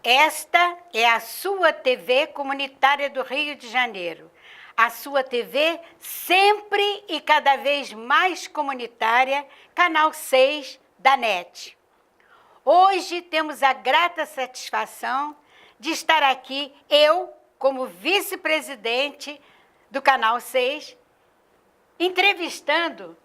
Esta é a sua TV comunitária do Rio de Janeiro. A sua TV sempre e cada vez mais comunitária, Canal 6 da NET. Hoje temos a grata satisfação de estar aqui, eu, como vice-presidente do Canal 6, entrevistando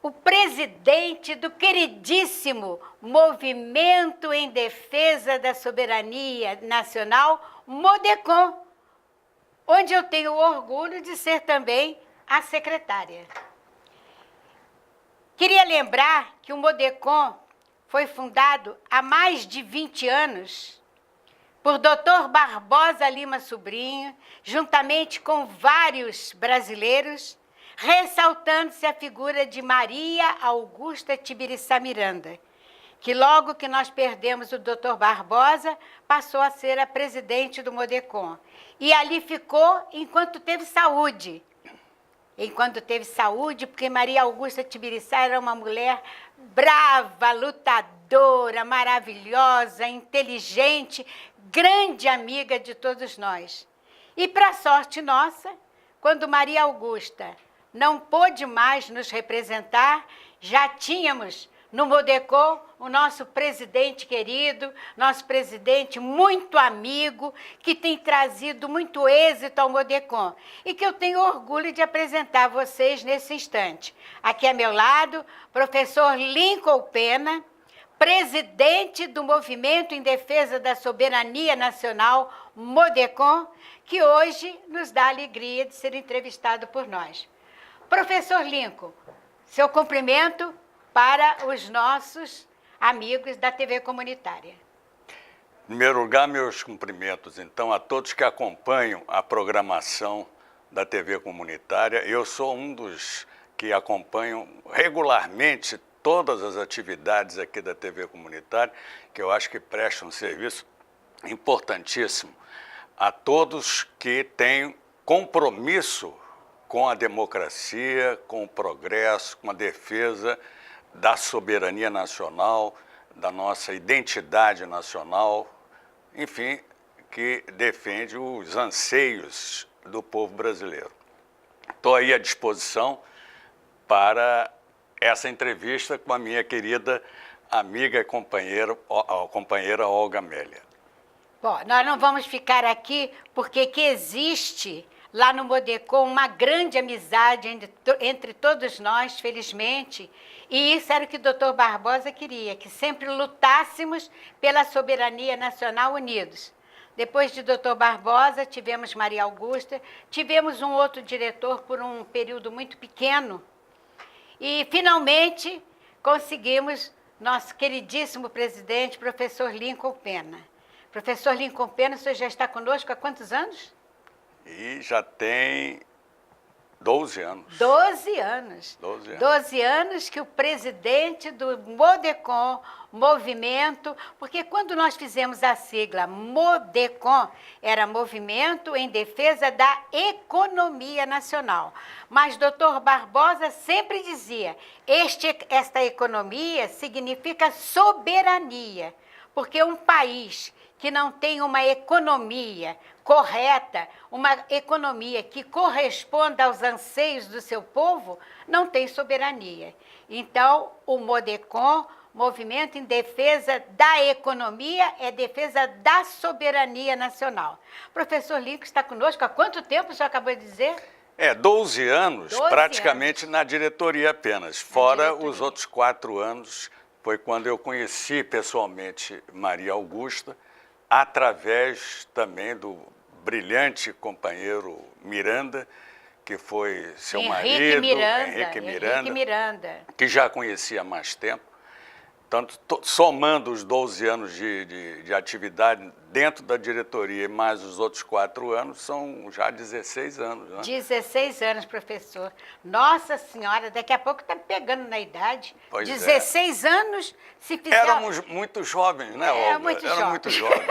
o presidente do queridíssimo Movimento em Defesa da Soberania Nacional, MODECON, onde eu tenho o orgulho de ser também a secretária. Queria lembrar que o MODECON foi fundado há mais de 20 anos por Dr. Barbosa Lima Sobrinho, juntamente com vários brasileiros, ressaltando-se a figura de Maria Augusta Tibiriçá Miranda, que logo que nós perdemos o Dr. Barbosa, passou a ser a presidente do MODECON. E ali ficou enquanto teve saúde. Enquanto teve saúde, porque Maria Augusta Tibiriçá era uma mulher brava, lutadora, maravilhosa, inteligente, grande amiga de todos nós. E, para sorte nossa, quando Maria Augusta não pôde mais nos representar, já tínhamos no MODECON o nosso presidente querido, nosso presidente muito amigo, que tem trazido muito êxito ao MODECON e que eu tenho orgulho de apresentar a vocês nesse instante. Aqui ao meu lado, professor Lincoln Pena, presidente do Movimento em Defesa da Soberania Nacional, MODECON, que hoje nos dá a alegria de ser entrevistado por nós. Professor Lincoln, seu cumprimento para os nossos amigos da TV comunitária. Em primeiro lugar, meus cumprimentos, então, a todos que acompanham a programação da TV comunitária. Eu sou um dos que acompanham regularmente todas as atividades aqui da TV comunitária, que eu acho que prestam um serviço importantíssimo a todos que têm compromisso com a democracia, com o progresso, com a defesa da soberania nacional, da nossa identidade nacional, enfim, que defende os anseios do povo brasileiro. Estou aí à disposição para essa entrevista com a minha querida amiga e companheira Olga Amélia. Bom, nós não vamos ficar aqui porque que existe lá no MODECON uma grande amizade entre todos nós, felizmente, e isso era o que o Dr. Barbosa queria, que sempre lutássemos pela soberania nacional unidos. Depois de Dr. Barbosa, tivemos Maria Augusta, tivemos um outro diretor por um período muito pequeno, e finalmente conseguimos nosso queridíssimo presidente, professor Lincoln Pena. Professor Lincoln Pena, o senhor já está conosco há quantos anos? E já tem 12 anos. 12 anos. 12 anos. 12 anos que o presidente do MODECON, movimento, porque quando nós fizemos a sigla MODECON, era Movimento em Defesa da Economia Nacional. Mas Dr. Barbosa sempre dizia, esta economia significa soberania, porque um país que não tem uma economia correta, uma economia que corresponda aos anseios do seu povo, não tem soberania. Então, o MODECON, Movimento em Defesa da Economia, é defesa da soberania nacional. Professor Lincoln está conosco há quanto tempo o senhor acabou de dizer? 12 anos, 12 praticamente anos. Na diretoria apenas, fora diretoria. Os outros 4 anos, foi quando eu conheci pessoalmente Maria Augusta, através também do brilhante companheiro Miranda, que foi seu marido, Henrique Miranda, que já conhecia há mais tempo. Tanto, somando os 12 anos de atividade dentro da diretoria e mais os outros 4 anos, são já 16 anos. Né? 16 anos, professor. Nossa Senhora, daqui a pouco está pegando na idade. Pois 16 anos, se fizer... Éramos muito jovens, né, Olga? Muito Era jovem. muito jovem.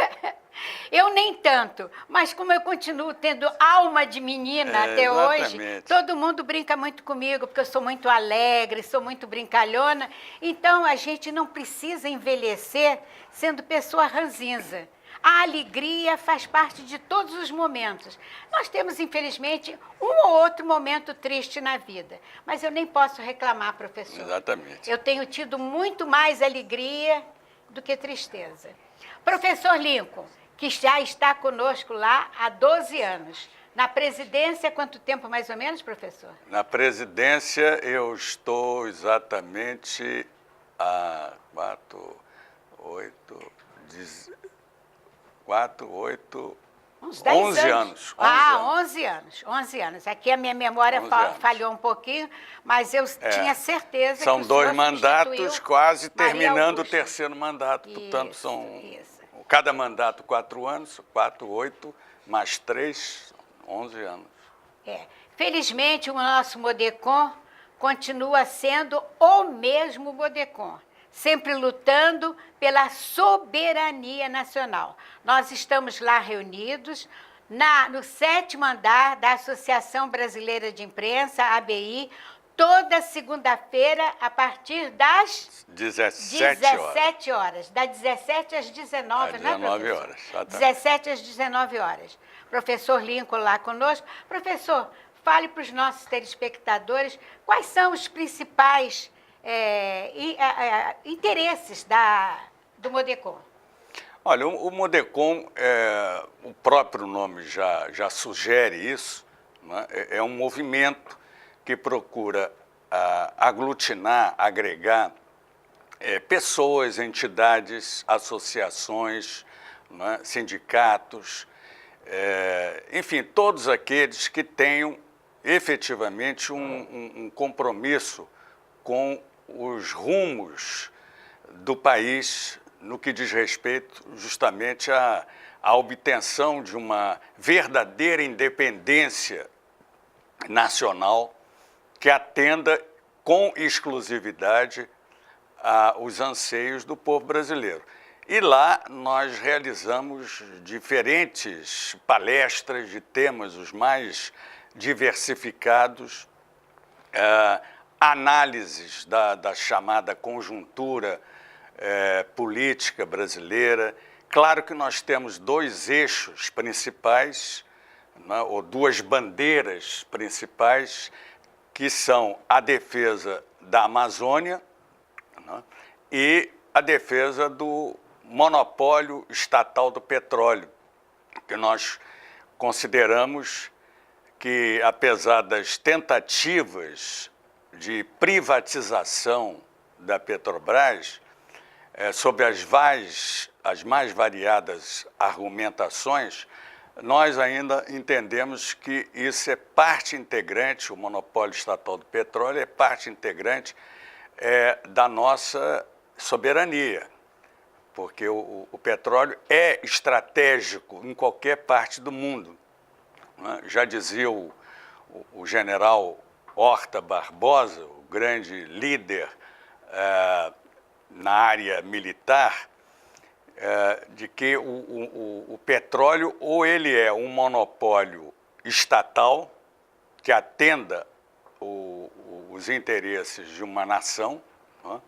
Eu nem tanto, mas como eu continuo tendo alma de menina até hoje, todo mundo brinca muito comigo, porque eu sou muito alegre, sou muito brincalhona. Então, a gente não precisa envelhecer sendo pessoa ranzinza. A alegria faz parte de todos os momentos. Nós temos, infelizmente, um ou outro momento triste na vida, mas eu nem posso reclamar, professor. Exatamente. Eu tenho tido muito mais alegria do que tristeza. Professor Lincoln, que já está conosco lá há 12 anos. Na presidência, quanto tempo mais ou menos, professor? Na presidência, eu estou exatamente há uns 10 11 anos. 11 anos. 11 anos. Aqui a minha memória falhou um pouquinho, mas eu tinha certeza São que o 2 senhor mandatos, quase terminando o Augusta. terceiro mandato. Isso, Portanto, são isso. cada mandato 4 anos, 4, 8, mais 3, 11 anos. Felizmente, o nosso Modecon continua sendo o mesmo Modecon, sempre lutando pela soberania nacional. Nós estamos lá reunidos no 7º andar da Associação Brasileira de Imprensa, ABI, toda segunda-feira, a partir das 17 horas. Das 17 às 19, não é, professor? 19 horas. 17 às 19 horas. Professor Lincoln lá conosco. Professor, fale para os nossos telespectadores quais são os principais interesses do Modecon. Olha, o Modecon, o próprio nome já sugere isso, né? É um movimento que procura aglutinar, agregar pessoas, entidades, associações, né? Sindicatos, enfim, todos aqueles que tenham efetivamente um compromisso com os rumos do país no que diz respeito justamente à obtenção de uma verdadeira independência nacional que atenda com exclusividade aos anseios do povo brasileiro. E lá nós realizamos diferentes palestras de temas os mais diversificados, análises da chamada conjuntura política brasileira. Claro que nós temos 2 eixos principais, né, ou 2 bandeiras principais, que são a defesa da Amazônia, né, e a defesa do monopólio estatal do petróleo, que nós consideramos que, apesar das tentativas de privatização da Petrobras, sob as mais variadas argumentações, nós ainda entendemos que isso é parte integrante, o monopólio estatal do petróleo é parte integrante da nossa soberania, porque o petróleo é estratégico em qualquer parte do mundo, né? Já dizia o general Horta Barbosa, o grande líder na área militar, de que o petróleo ou ele é um monopólio estatal que atenda os interesses de uma nação, né?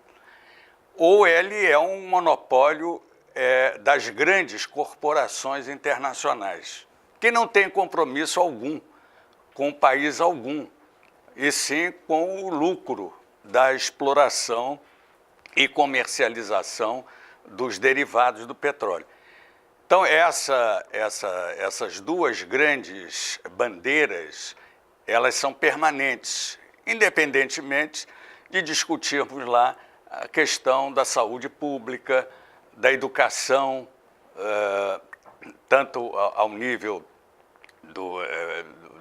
Ou ele é um monopólio das grandes corporações internacionais, que não tem compromisso algum com país algum, e sim com o lucro da exploração e comercialização dos derivados do petróleo. Então, essas 2 grandes bandeiras, elas são permanentes, independentemente de discutirmos lá a questão da saúde pública, da educação, tanto ao nível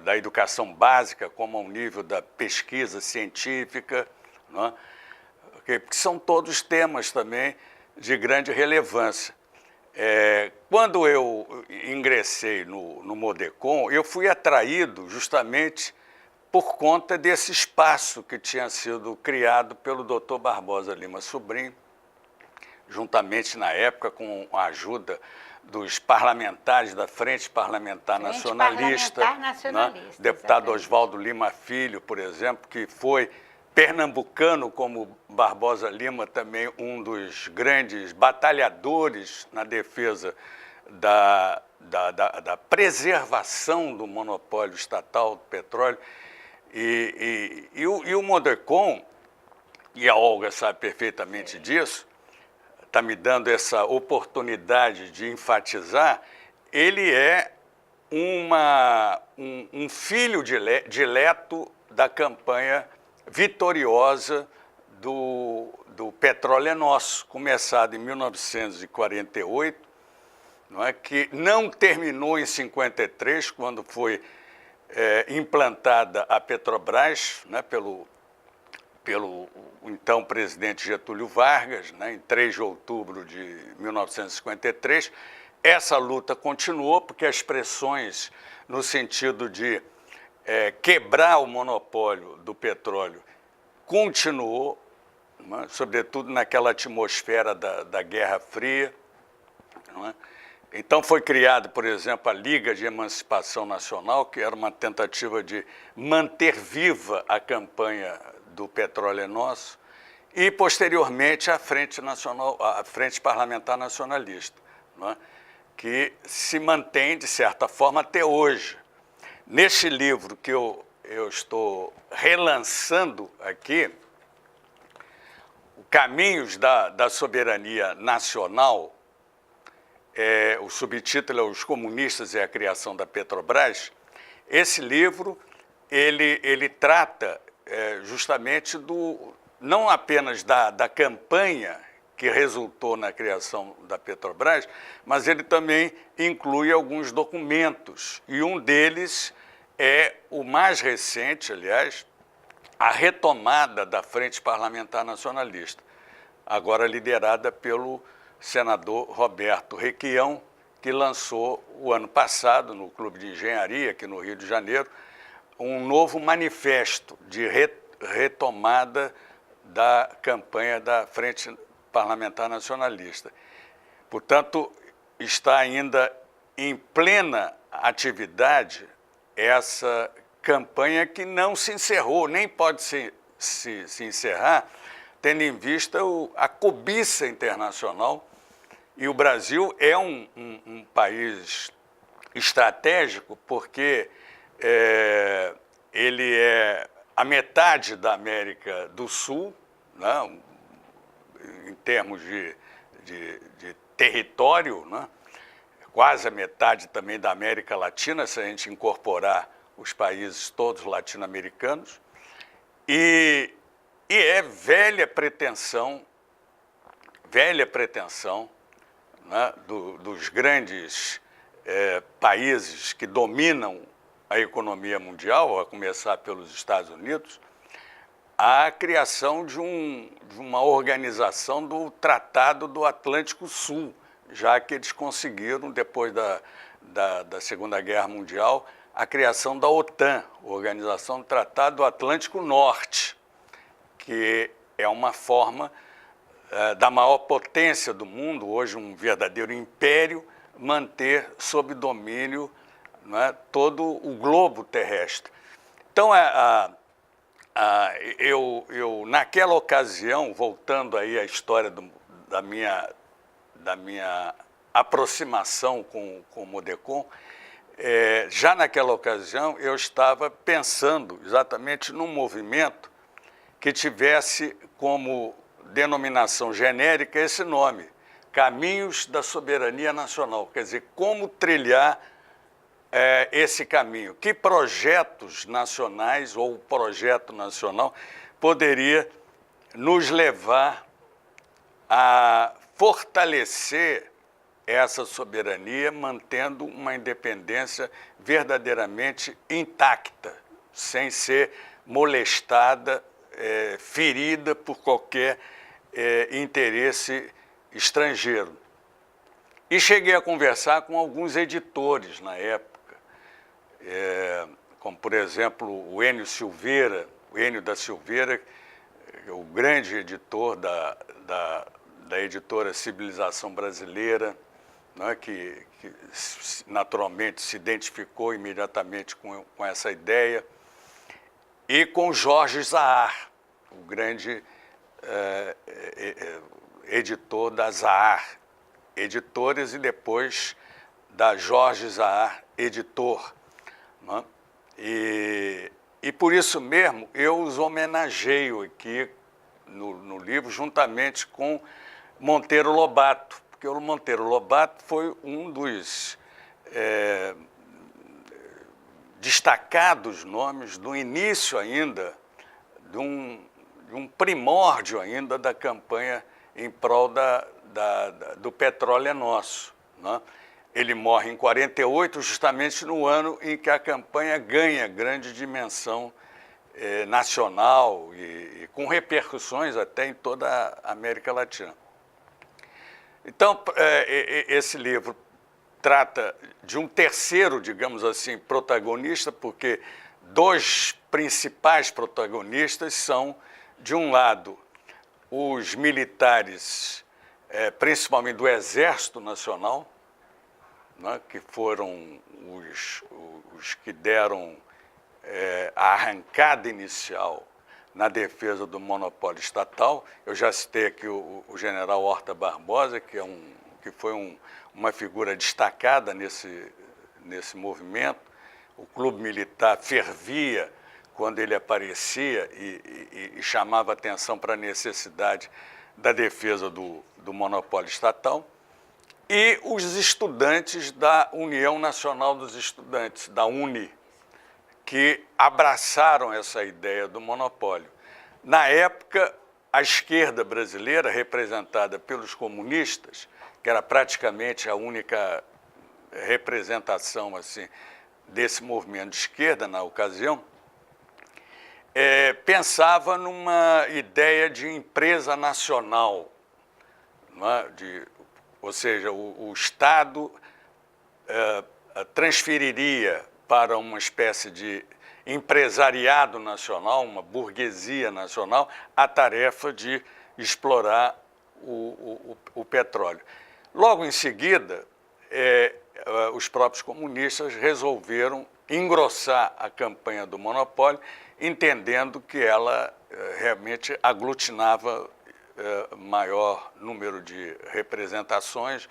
da educação básica como ao nível da pesquisa científica, né? Porque são todos temas também de grande relevância. Quando eu ingressei no Modecon, eu fui atraído justamente por conta desse espaço que tinha sido criado pelo Dr. Barbosa Lima Sobrinho, juntamente na época com a ajuda dos parlamentares da Frente Parlamentar Frente Nacionalista, Parlamentar Nacionalista, né? Deputado exatamente. Oswaldo Lima Filho, por exemplo, que foi pernambucano, como Barbosa Lima, também um dos grandes batalhadores na defesa da preservação do monopólio estatal do petróleo. E o Modecon, e a Olga sabe perfeitamente disso, está me dando essa oportunidade de enfatizar, ele é um filho dileto da campanha vitoriosa do Petróleo é Nosso, começado em 1948, não é, que não terminou em 53, quando foi implantada a Petrobras, né, pelo então presidente Getúlio Vargas, né, em 3 de outubro de 1953. Essa luta continuou, porque as pressões no sentido de quebrar o monopólio do petróleo continuou, né, sobretudo naquela atmosfera da Guerra Fria. Não é? Então foi criada, por exemplo, a Liga de Emancipação Nacional, que era uma tentativa de manter viva a campanha do Petróleo é Nosso, e posteriormente a Frente Parlamentar Nacionalista, não é? Que se mantém, de certa forma, até hoje. Neste livro que eu estou relançando aqui, Caminhos da Soberania Nacional, o subtítulo é Os Comunistas e a Criação da Petrobras. Esse livro ele trata justamente não apenas da campanha que resultou na criação da Petrobras, mas ele também inclui alguns documentos, e um deles é o mais recente, aliás, a retomada da Frente Parlamentar Nacionalista, agora liderada pelo senador Roberto Requião, que lançou o ano passado, no Clube de Engenharia, aqui no Rio de Janeiro, um novo manifesto de retomada da campanha da Frente Parlamentar Nacionalista. Portanto, está ainda em plena atividade essa campanha que não se encerrou, nem pode se encerrar, tendo em vista a cobiça internacional. E o Brasil é um país estratégico porque ele é a metade da América do Sul, né, em termos de território, né, quase a metade também da América Latina, se a gente incorporar os países todos latino-americanos, e é velha pretensão, né, dos grandes países que dominam a economia mundial, a começar pelos Estados Unidos, a criação de uma organização do Tratado do Atlântico Sul, já que eles conseguiram, depois da Segunda Guerra Mundial, a criação da OTAN, Organização do Tratado do Atlântico Norte, que é uma forma da maior potência do mundo, hoje um verdadeiro império, manter sob domínio, né, todo o globo terrestre. Então, eu naquela ocasião, voltando aí à história da minha aproximação com o Modecon, já naquela ocasião eu estava pensando exatamente num movimento que tivesse como denominação genérica esse nome, Caminhos da Soberania Nacional, quer dizer, como trilhar esse caminho, que projetos nacionais ou projeto nacional poderia nos levar a fortalecer essa soberania, mantendo uma independência verdadeiramente intacta, sem ser molestada, ferida por qualquer interesse estrangeiro. E cheguei a conversar com alguns editores na época, como, por exemplo, o Enio da Silveira, o grande editor da editora Civilização Brasileira, né, que naturalmente se identificou imediatamente com essa ideia, e com Jorge Zahar, o grande editor da Zahar Editores e depois da Jorge Zahar Editor, né? E por isso mesmo eu os homenageio aqui no livro, juntamente com Monteiro Lobato, porque o Monteiro Lobato foi um dos destacados nomes do início ainda, de um primórdio ainda da campanha em prol do Petróleo é Nosso, né? Ele morre em 48, justamente no ano em que a campanha ganha grande dimensão nacional e com repercussões até em toda a América Latina. Então, esse livro trata de um terceiro, digamos assim, protagonista, porque dois principais protagonistas são, de um lado, os militares, principalmente do Exército Nacional, né, que foram os que deram a arrancada inicial na defesa do monopólio estatal. Eu já citei aqui o general Horta Barbosa, que foi uma figura destacada nesse movimento. O clube militar fervia quando ele aparecia e chamava atenção para a necessidade da defesa do monopólio estatal. E os estudantes da União Nacional dos Estudantes, da UNE, que abraçaram essa ideia do monopólio. Na época, a esquerda brasileira, representada pelos comunistas, que era praticamente a única representação assim, desse movimento de esquerda na ocasião, pensava numa ideia de empresa nacional, não é? Ou seja, o Estado transferiria para uma espécie de empresariado nacional, uma burguesia nacional, a tarefa de explorar o petróleo. Logo em seguida, os próprios comunistas resolveram engrossar a campanha do monopólio, entendendo que ela realmente aglutinava maior número de representações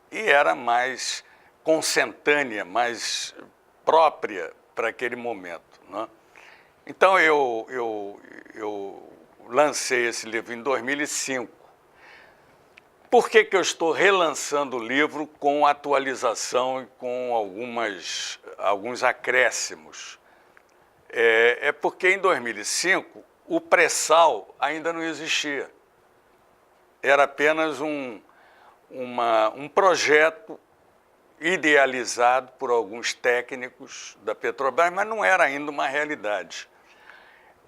e era mais consentânea, mais própria para aquele momento, né? Então, eu lancei esse livro em 2005. Por que eu estou relançando o livro com atualização e com alguns acréscimos? Porque em 2005 o pré-sal ainda não existia. Era apenas um projeto idealizado por alguns técnicos da Petrobras, mas não era ainda uma realidade,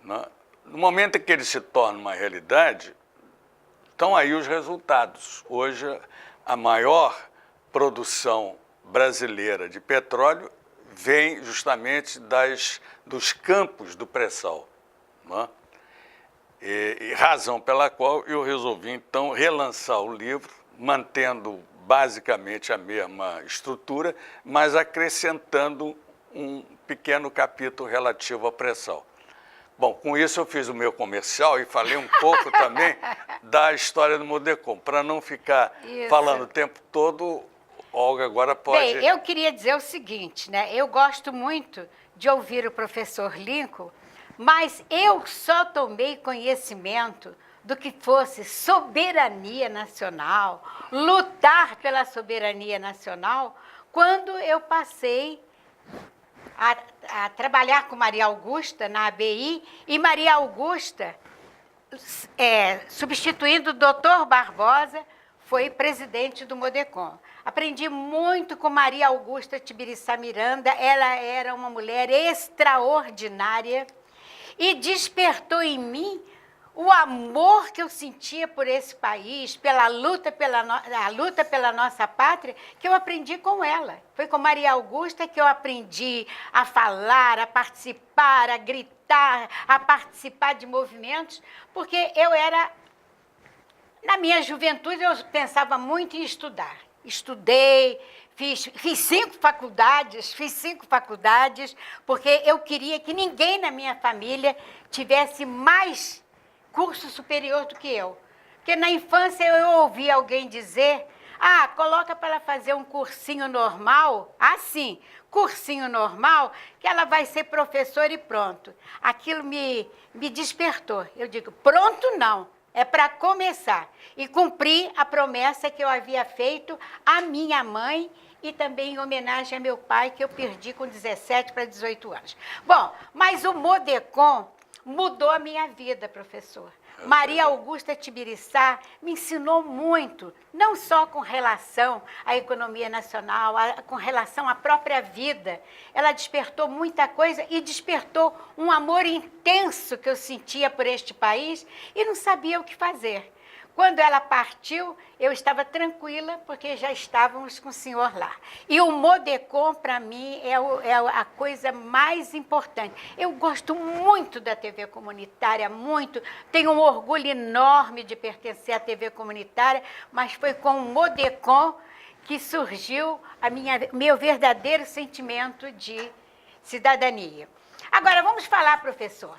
né? No momento em que ele se torna uma realidade, estão aí os resultados. Hoje, a maior produção brasileira de petróleo vem justamente dos campos do pré-sal, né? E razão pela qual eu resolvi, então, relançar o livro, mantendo basicamente a mesma estrutura, mas acrescentando um pequeno capítulo relativo ao pré-sal. Bom, com isso eu fiz o meu comercial e falei um pouco também da história do Modecom. Para não ficar falando o tempo todo, Olga agora pode... Bem, eu queria dizer o seguinte, né? Eu gosto muito de ouvir o professor Lincoln, mas eu só tomei conhecimento do que fosse soberania nacional, lutar pela soberania nacional, quando eu passei a trabalhar com Maria Augusta na ABI, e Maria Augusta, substituindo o doutor Barbosa, foi presidente do Modecom. Aprendi muito com Maria Augusta Tibiriçá Miranda, ela era uma mulher extraordinária e despertou em mim o amor que eu sentia por esse país, pela luta pela nossa pátria, que eu aprendi com ela. Foi com Maria Augusta que eu aprendi a falar, a participar, a gritar, a participar de movimentos, porque na minha juventude, eu pensava muito em estudar. estudei, fiz 5 faculdades, porque eu queria que ninguém na minha família tivesse mais curso superior do que eu. Porque na infância eu ouvi alguém dizer, coloca para ela fazer um cursinho normal, sim, cursinho normal, que ela vai ser professora e pronto. Aquilo me despertou. Eu digo, pronto não, é para começar. E cumprir a promessa que eu havia feito à minha mãe e também em homenagem a meu pai, que eu perdi com 17 para 18 anos. Bom, mas o Modecon mudou a minha vida, professor. Maria Augusta Tibiriçá me ensinou muito, não só com relação à economia nacional, com relação à própria vida. Ela despertou muita coisa e despertou um amor intenso que eu sentia por este país e não sabia o que fazer. Quando ela partiu, eu estava tranquila, porque já estávamos com o senhor lá. E o Modecon, para mim, é a coisa mais importante. Eu gosto muito da TV comunitária, muito. Tenho um orgulho enorme de pertencer à TV comunitária, mas foi com o Modecon que surgiu meu verdadeiro sentimento de cidadania. Agora, vamos falar, professor.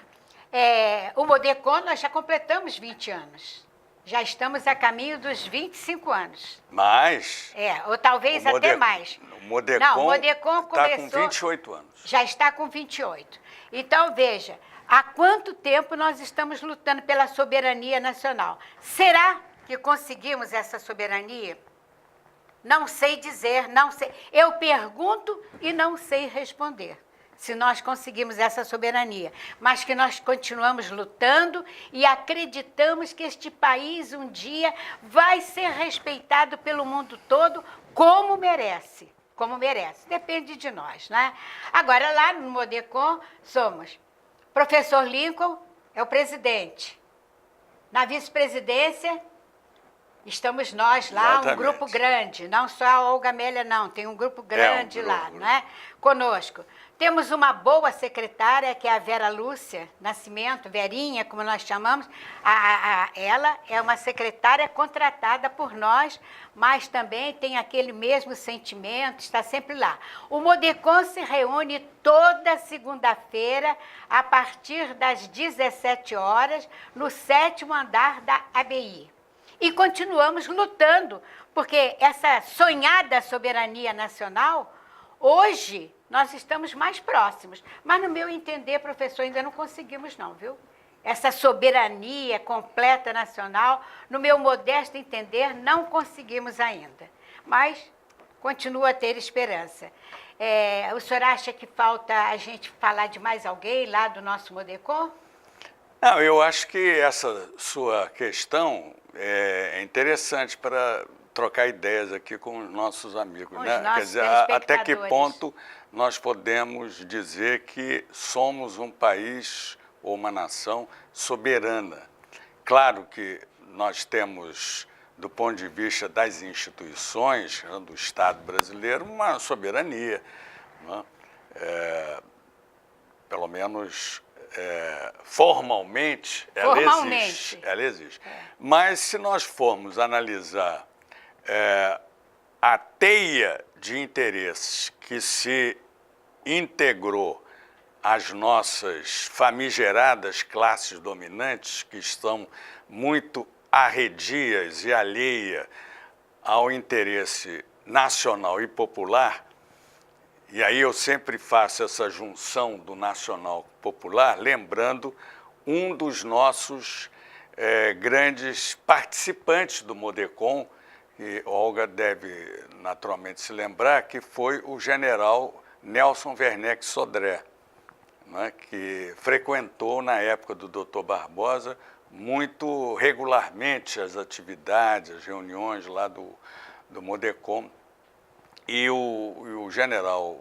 O Modecon, nós já completamos 20 anos. Já estamos a caminho dos 25 anos. Mais? Ou talvez até mais. O Modecon, não, o Modecon começou... Está com 28 anos. Já está com 28. Então, veja, há quanto tempo nós estamos lutando pela soberania nacional? Será que conseguimos essa soberania? Não sei dizer, não sei. Eu pergunto e não sei responder. Se nós conseguimos essa soberania, mas que nós continuamos lutando e acreditamos que este país um dia vai ser respeitado pelo mundo todo como merece. Como merece. Depende de nós, né? Agora, lá no Modecon, somos professor Lincoln, é o presidente. Na vice-presidência, estamos nós lá, Exatamente. Um grupo grande, não só a Olga Amélia, não, tem um grupo grande lá, né? Conosco. Temos uma boa secretária, que é a Vera Lúcia Nascimento, Verinha, como nós chamamos. Ela é uma secretária contratada por nós, mas também tem aquele mesmo sentimento, está sempre lá. O Modecon se reúne toda segunda-feira, a partir das 17 horas, no 7º andar da ABI. E continuamos lutando, porque essa sonhada soberania nacional, hoje nós estamos mais próximos. Mas, no meu entender, professor, ainda não conseguimos não, viu? Essa soberania completa nacional, no meu modesto entender, não conseguimos ainda. Mas continua a ter esperança. O senhor acha que falta a gente falar de mais alguém lá do nosso Modecon? Não, eu acho que essa sua questão é interessante para trocar ideias aqui com os nossos amigos, né? Quer dizer, até que ponto nós podemos dizer que somos um país ou uma nação soberana. Claro que nós temos, do ponto de vista das instituições do Estado brasileiro, uma soberania, né? Pelo menos formalmente, ela existe. Mas se nós formos analisar a teia de interesses que se integrou às nossas famigeradas classes dominantes, que estão muito arredias e alheias ao interesse nacional e popular, e aí eu sempre faço essa junção do nacional popular, lembrando um dos nossos grandes participantes do Modecon, e Olga deve naturalmente se lembrar, que foi o general Nelson Werneck Sodré, né, que frequentou, na época do Dr. Barbosa, muito regularmente as atividades, as reuniões lá do Modecon. E o general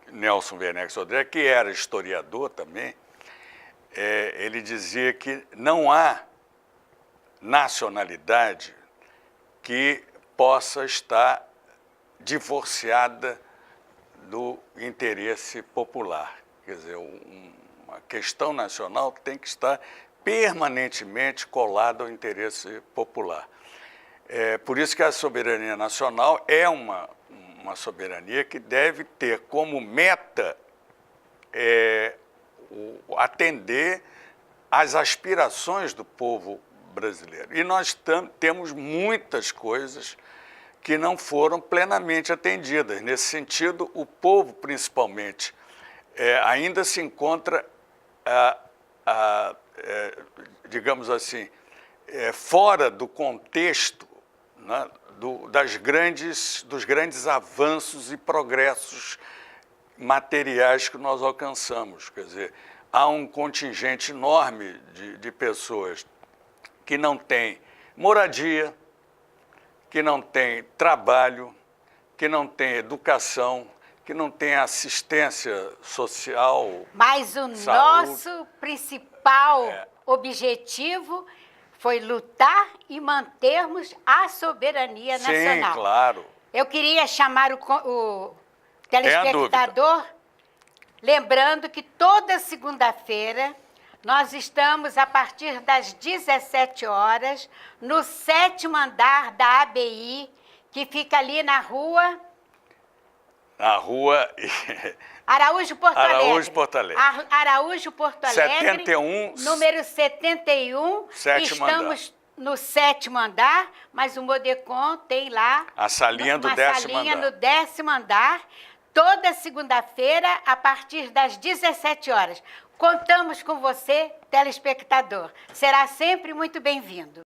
Nelson Werneck Sodré, que era historiador também, ele dizia que não há nacionalidade que possa estar divorciada do interesse popular. Quer dizer, uma questão nacional tem que estar permanentemente colada ao interesse popular. Por isso que a soberania nacional é uma soberania que deve ter como meta atender às aspirações do povo brasileiro. E nós temos muitas coisas que não foram plenamente atendidas. Nesse sentido, o povo, principalmente, ainda se encontra, digamos assim, fora do contexto, né, dos grandes avanços e progressos materiais que nós alcançamos. Quer dizer, há um contingente enorme de pessoas que não têm moradia, que não têm trabalho, que não têm educação, que não têm assistência social. Mas o saúde. nosso principal objetivo foi lutar e mantermos a soberania nacional. Sim, claro. Eu queria chamar o telespectador, lembrando que toda segunda-feira nós estamos, a partir das 17 horas, no 7º andar da ABI, que fica ali na rua... Araújo Porto Alegre. Araújo Porto Alegre. 71. Número 71. Estamos no 7º andar, mas o Modecon tem lá... A salinha do 10º andar. Uma salinha no 10º andar, toda segunda-feira, a partir das 17 horas. Contamos com você, telespectador. Será sempre muito bem-vindo.